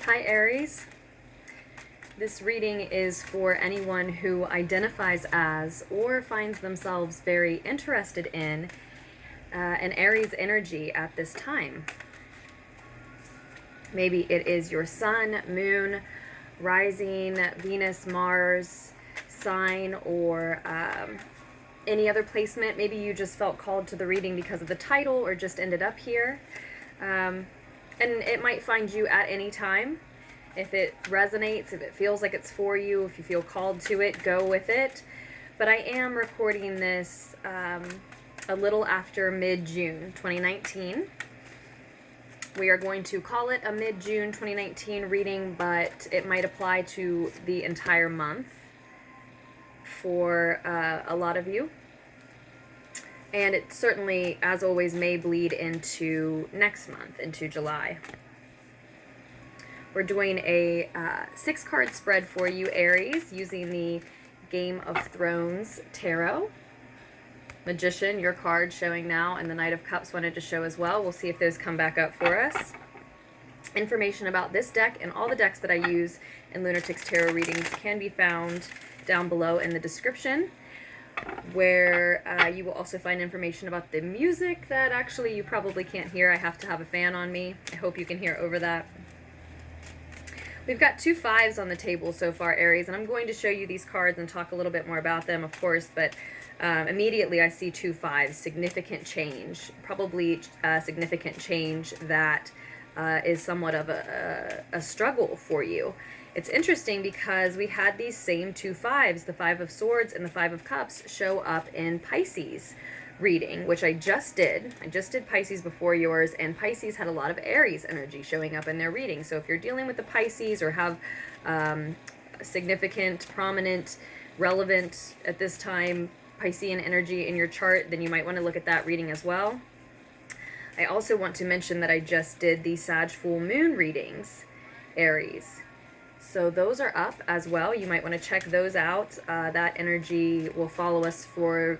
Hi Aries. This reading is for anyone who identifies as or finds themselves very interested in an Aries energy at this time. Maybe it is your sun, moon, rising, Venus, Mars sign, or any other placement. Maybe you just felt called to the reading because of the title or just ended up here. And it might find you at any time. If it resonates, if it feels like it's for you, if you feel called to it, go with it. But I am recording this a little after mid-June 2019. We are going to call it a mid-June 2019 reading, but it might apply to the entire month for a lot of you. And it certainly, as always, may bleed into next month, into July. We're doing a 6-card spread for you, Aries, using the Game of Thrones Tarot. Magician, your card showing now, and the Knight of Cups wanted to show as well. We'll see if those come back up for us. Information about this deck and all the decks that I use in LunarTics Tarot readings can be found down below in the description, where you will also find information about the music that actually you probably can't hear. I have to have a fan on me. I hope you can hear over that. We've got 2 5s on the table so far, Aries, and I'm going to show you these cards and talk a little bit more about them, of course, but immediately I see 2 5s, significant change, probably a significant change that is somewhat of a struggle for you. It's interesting because we had these same 2 5s, the 5 of Swords and the 5 of Cups, show up in Pisces reading, which I just did. I just did Pisces before yours, and Pisces had a lot of Aries energy showing up in their reading. So if you're dealing with the Pisces or have significant, prominent, relevant at this time Piscean energy in your chart, then you might want to look at that reading as well. I also want to mention that I just did the Sag Full Moon readings, Aries. So those are up as well. You might want to check those out. That energy will follow us for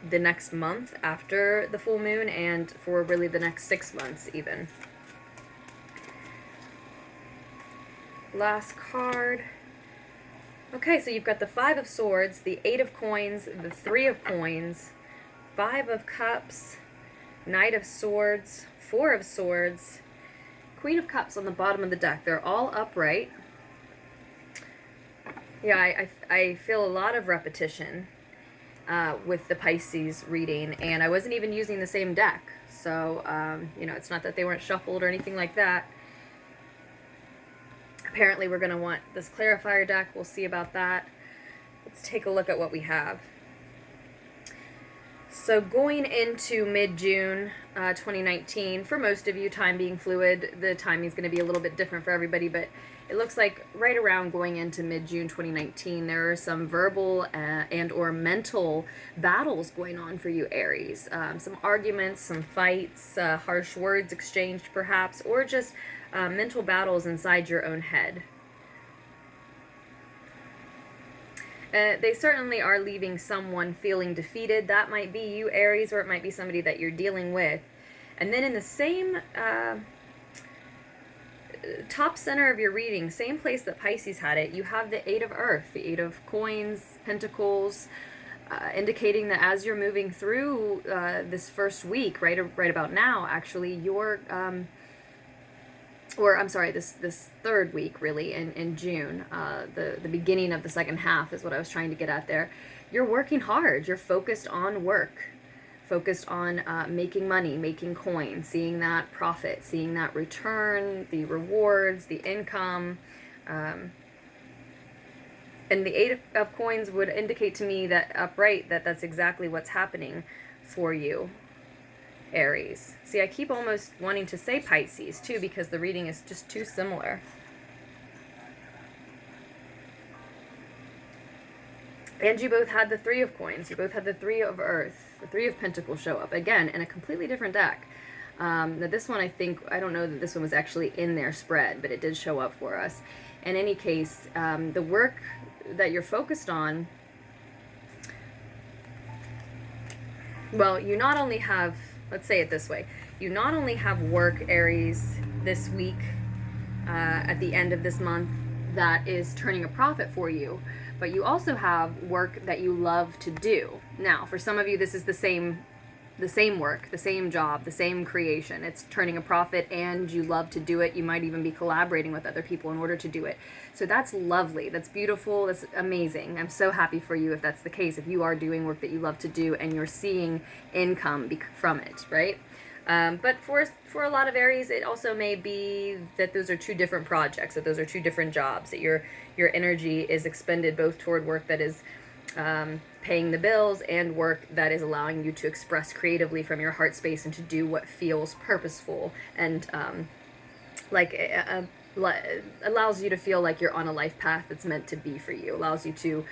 the next month after the full moon and for really the next 6 months even. Last card. Okay, so you've got the 5 of Swords, the 8 of Coins, the 3 of Coins, 5 of Cups, Knight of Swords, 4 of Swords, Queen of Cups on the bottom of the deck. They're all upright. Yeah, I feel a lot of repetition with the Pisces reading, and I wasn't even using the same deck. So, you know, it's not that they weren't shuffled or anything like that. Apparently we're going to want this clarifier deck. We'll see about that. Let's take a look at what we have. So going into mid-June 2019, for most of you, time being fluid, the timing is going to be a little bit different for everybody, but it looks like right around going into mid-June 2019, there are some verbal and or mental battles going on for you, Aries. Some arguments, some fights, harsh words exchanged perhaps, or just mental battles inside your own head. They certainly are leaving someone feeling defeated. That might be you, Aries, or it might be somebody that you're dealing with. And then in the same top center of your reading, same place that Pisces had it, you have the 8 of Earth, the 8 of Coins, Pentacles, indicating that as you're moving through this first week, right about now, actually, you're or I'm sorry, this third week really in June, the beginning of the second half is what I was trying to get at there. You're working hard. You're focused on work, focused on making money, making coins, seeing that profit, seeing that return, the rewards, the income. And the 8 of Coins would indicate to me that upright that's exactly what's happening for you, Aries. See, I keep almost wanting to say Pisces too because the reading is just too similar. And you both had the 3 of Coins. You both had the 3 of Earth, the 3 of Pentacles show up again in a completely different deck. Now this one, I don't know that this one was actually in their spread, but it did show up for us. In any case, the work that you're focused on, well, you not only have, let's say it this way, you not only have work, Aries, this week at the end of this month that is turning a profit for you, but you also have work that you love to do. Now, for some of you, this is the same work, the same job, the same creation. It's turning a profit and you love to do it. You might even be collaborating with other people in order to do it. So that's lovely. That's beautiful. That's amazing. I'm so happy for you if that's the case, if you are doing work that you love to do and you're seeing income from it, right? But for a lot of Aries, it also may be that those are two different projects, that those are two different jobs, that your energy is expended both toward work that is paying the bills and work that is allowing you to express creatively from your heart space and to do what feels purposeful and allows you to feel like you're on a life path that's meant to be for you, allows you to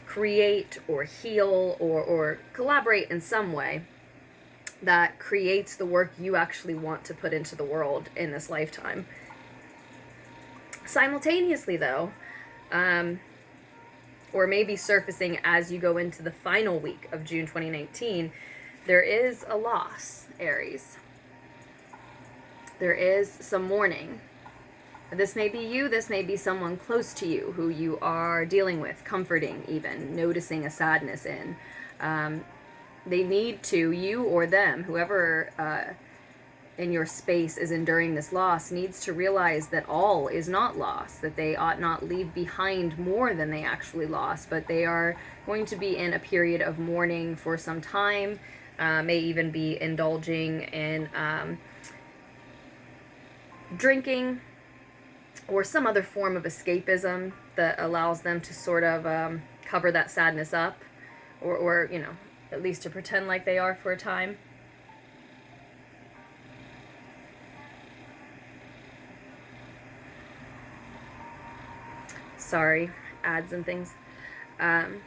create or heal or collaborate in some way that creates the work you actually want to put into the world in this lifetime. Simultaneously, though, or maybe surfacing as you go into the final week of June 2019, there is a loss, Aries. There is some mourning. This may be you, this may be someone close to you who you are dealing with, comforting even, noticing a sadness in. They need to, you or them, whoever in your space is enduring this loss, needs to realize that all is not lost, that they ought not leave behind more than they actually lost, but they are going to be in a period of mourning for some time, may even be indulging in drinking or some other form of escapism that allows them to sort of cover that sadness up, or you know, at least to pretend like they are for a time. Sorry, ads and things. And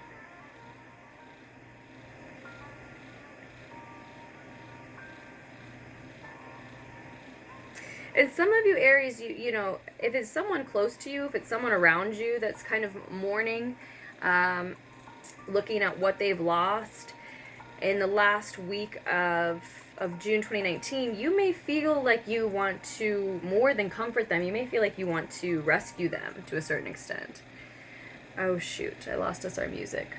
some of you Aries, you know, if it's someone close to you, if it's someone around you that's kind of mourning, looking at what they've lost in the last week of June 2019, you may feel like you want to more than comfort them. You may feel like you want to rescue them to a certain extent. Oh shoot, I lost us our music.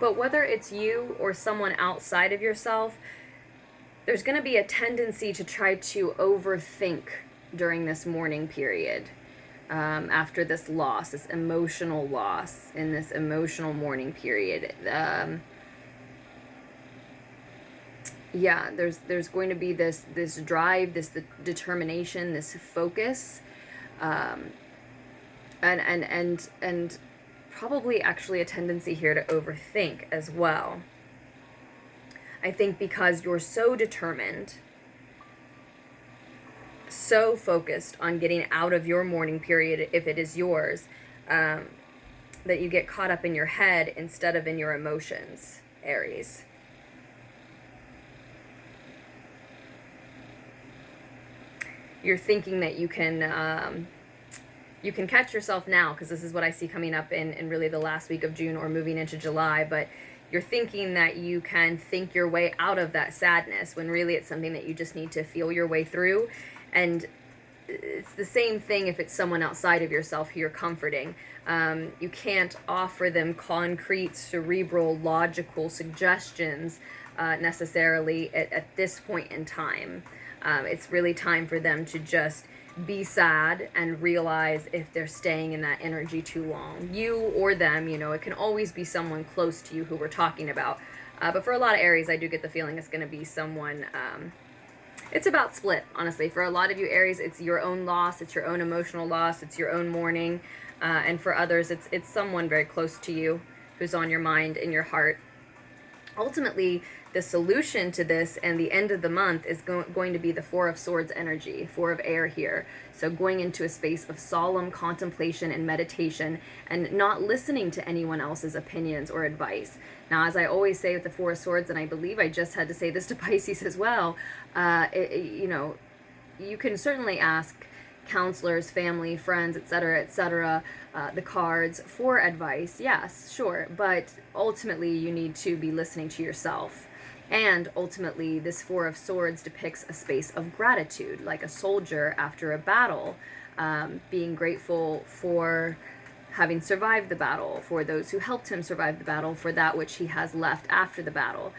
But whether it's you or someone outside of yourself, there's going to be a tendency to try to overthink during this mourning period, after this loss, this emotional loss, in this emotional mourning period. Yeah, there's going to be this drive, this determination, this focus, and probably actually a tendency here to overthink as well. I think because you're so determined, so focused on getting out of your mourning period, if it is yours, that you get caught up in your head instead of in your emotions, Aries. You're thinking that you can catch yourself now, because this is what I see coming up in really the last week of June or moving into July, but you're thinking that you can think your way out of that sadness when really it's something that you just need to feel your way through. And it's the same thing if it's someone outside of yourself who you're comforting. You can't offer them concrete, cerebral, logical suggestions necessarily at this point in time. It's really time for them to just be sad and realize if they're staying in that energy too long. You or them, you know, it can always be someone close to you who we're talking about. But for a lot of Aries, I do get the feeling it's going to be someone, it's about split, honestly. For a lot of you Aries, it's your own loss, it's your own emotional loss, it's your own mourning. And for others, it's someone very close to you who's on your mind, in your heart. Ultimately, the solution to this and the end of the month is going to be the Four of Swords energy, Four of Air here. So going into a space of solemn contemplation and meditation and not listening to anyone else's opinions or advice. Now, as I always say with the Four of Swords, and I believe I just had to say this to Pisces as well, you know, you can certainly ask counselors, family, friends, etc., the cards for advice, yes, sure, but ultimately you need to be listening to yourself. And ultimately, this Four of Swords depicts a space of gratitude, like a soldier after a battle, being grateful for having survived the battle, for those who helped him survive the battle, for that which he has left after the battle,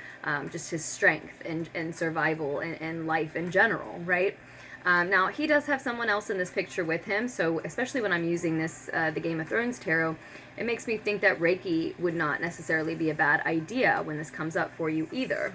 just his strength and survival and life in general, right? Now, he does have someone else in this picture with him, so especially when I'm using this, the Game of Thrones tarot, it makes me think that Reiki would not necessarily be a bad idea when this comes up for you either.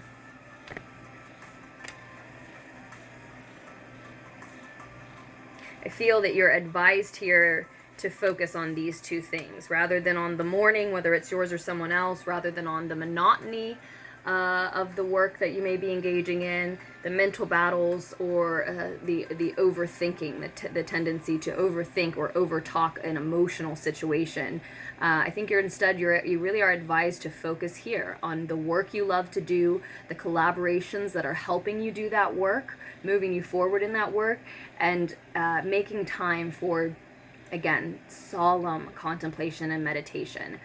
I feel that you're advised here to focus on these two things, rather than on the mourning, whether it's yours or someone else, rather than on the monotony of the work that you may be engaging in, the mental battles, or the overthinking, the tendency to overthink or overtalk an emotional situation. I think you really are advised to focus here on the work you love to do, the collaborations that are helping you do that work, moving you forward in that work, and making time for, again, solemn contemplation and meditation.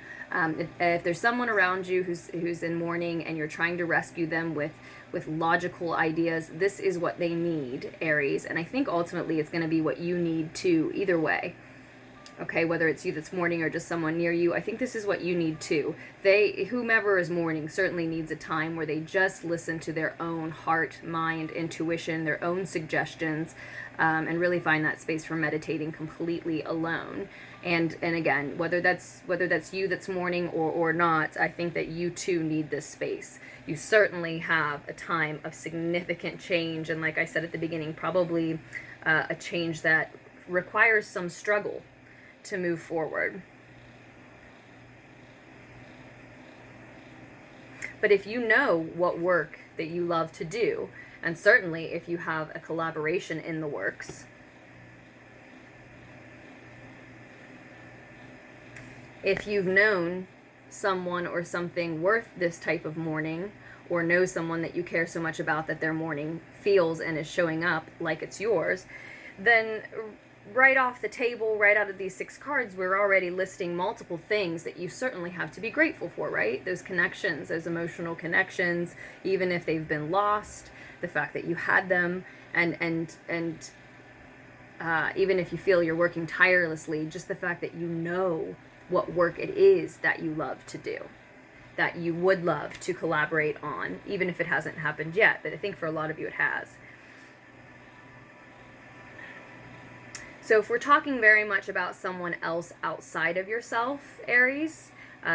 If there's someone around you who's in mourning and you're trying to rescue them with logical ideas, this is what they need, Aries. And I think ultimately it's going to be what you need too, either way. Okay, whether it's you that's mourning or just someone near you, I think this is what you need too. Whomever is mourning certainly needs a time where they just listen to their own heart, mind, intuition, their own suggestions, and really find that space for meditating completely alone. And again, whether that's you that's mourning or not, I think that you too need this space. You certainly have a time of significant change, and like I said at the beginning, probably a change that requires some struggle to move forward. But if you know what work that you love to do, and certainly if you have a collaboration in the works, if you've known someone or something worth this type of mourning, or know someone that you care so much about that their mourning feels and is showing up like it's yours, then right off the table, right out of these 6 cards, we're already listing multiple things that you certainly have to be grateful for, right? Those connections, those emotional connections, even if they've been lost, the fact that you had them, and even if you feel you're working tirelessly, just the fact that you know what work it is that you love to do, that you would love to collaborate on, even if it hasn't happened yet, but I think for a lot of you it has. So if we're talking very much about someone else outside of yourself, Aries,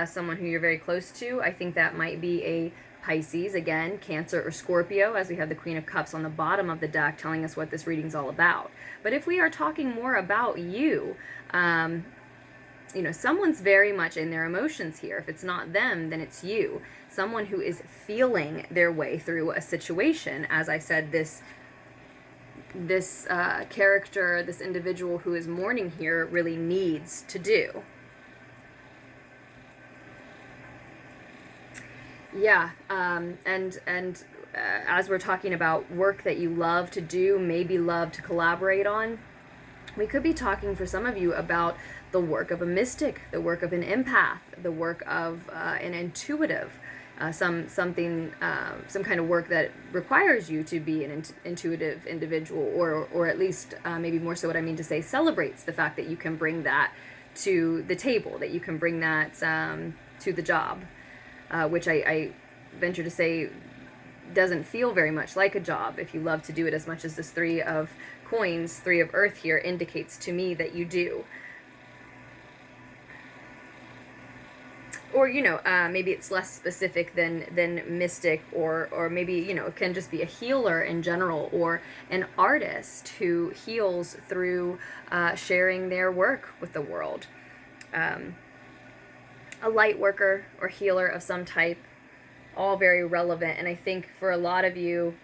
someone who you're very close to, I think that might be a Pisces, again, Cancer or Scorpio, as we have the Queen of Cups on the bottom of the deck telling us what this reading's all about. But if we are talking more about you, you know, someone's very much in their emotions here. If it's not them, then it's you. Someone who is feeling their way through a situation. As I said, this character, this individual who is mourning here really needs to do. Yeah, and as we're talking about work that you love to do, maybe love to collaborate on, we could be talking for some of you about the work of a mystic, the work of an empath, the work of an intuitive, some kind of work that requires you to be an intuitive individual, or at least maybe more so what I mean to say, celebrates the fact that you can bring that to the table, that you can bring that to the job, which I venture to say doesn't feel very much like a job if you love to do it as much as this 3 of coins, 3 of earth here indicates to me that you do. Or, you know, maybe it's less specific than mystic, or maybe, you know, it can just be a healer in general, or an artist who heals through sharing their work with the world. A light worker or healer of some type. all very relevant. And I think for a lot of you,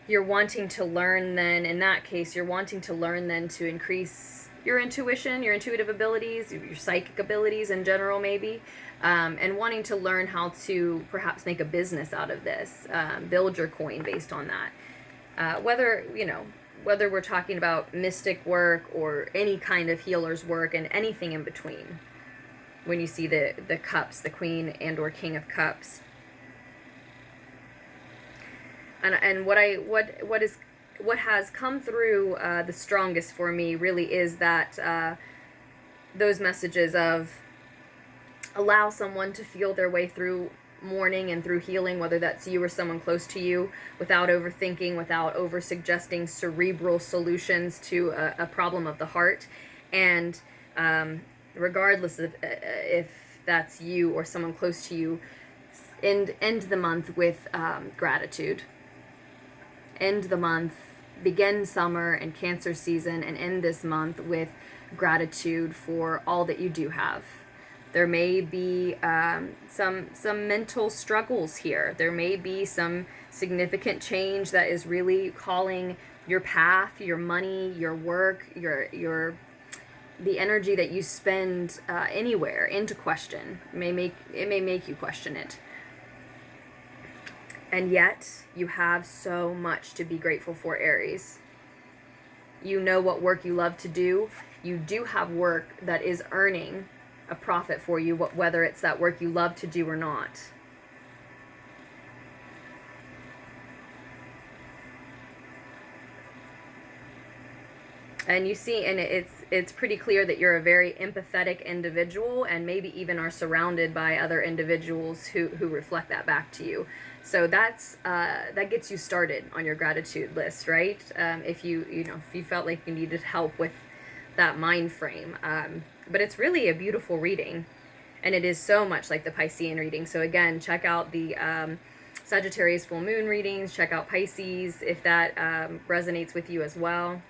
you're wanting to learn then, in that case, you're wanting to learn then to increase your intuition, your intuitive abilities, your psychic abilities in general maybe, and wanting to learn how to perhaps make a business out of this, build your coin based on that. Whether, you know, whether we're talking about mystic work or any kind of healer's work and anything in between. When you see the cups, the Queen and or King of Cups. And what has come through the strongest for me really is that those messages of allow someone to feel their way through mourning and through healing, whether that's you or someone close to you, without overthinking, without over suggesting cerebral solutions to a problem of the heart. And regardless of if that's you or someone close to you, end the month with gratitude. End the month, begin summer and Cancer season, and end this month with gratitude for all that you do have. There may be some mental struggles here. There may be some significant change that is really calling your path, your money, your work, the energy that you spend anywhere into question. It may make you question it. And yet, you have so much to be grateful for, Aries. You know what work you love to do. You do have work that is earning a profit for you, whether it's that work you love to do or not. And you see, and it's pretty clear that you're a very empathetic individual, and maybe even are surrounded by other individuals who reflect that back to you. So that's that gets you started on your gratitude list, right? If you felt like you needed help with that mind frame. But it's really a beautiful reading, and it is so much like the Piscean reading. So again, check out the Sagittarius full moon readings. Check out Pisces if that resonates with you as well.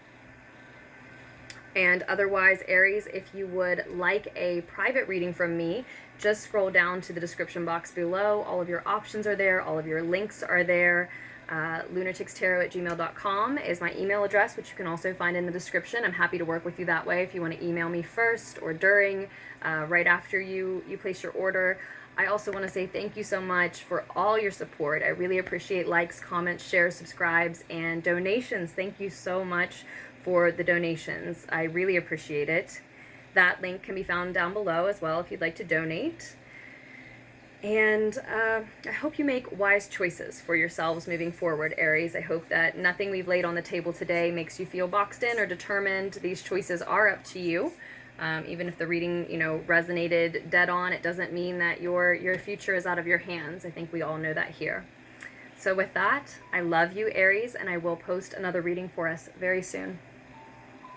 And otherwise, Aries, if you would like a private reading from me, just scroll down to the description box below. All of your options are there. All of your links are there. LunarTicksTarot@gmail.com is my email address, which you can also find in the description. I'm happy to work with you that way if you want to email me first or during, right after you place your order. I also want to say thank you so much for all your support. I really appreciate likes, comments, shares, subscribes, and donations. Thank you so much for the donations. I really appreciate it. That link can be found down below as well if you'd like to donate. And I hope you make wise choices for yourselves moving forward, Aries. I hope that nothing we've laid on the table today makes you feel boxed in or determined. These choices are up to you. Even if the reading, resonated dead on, it doesn't mean that your future is out of your hands. I think we all know that here. So with that, I love you, Aries, and I will post another reading for us very soon.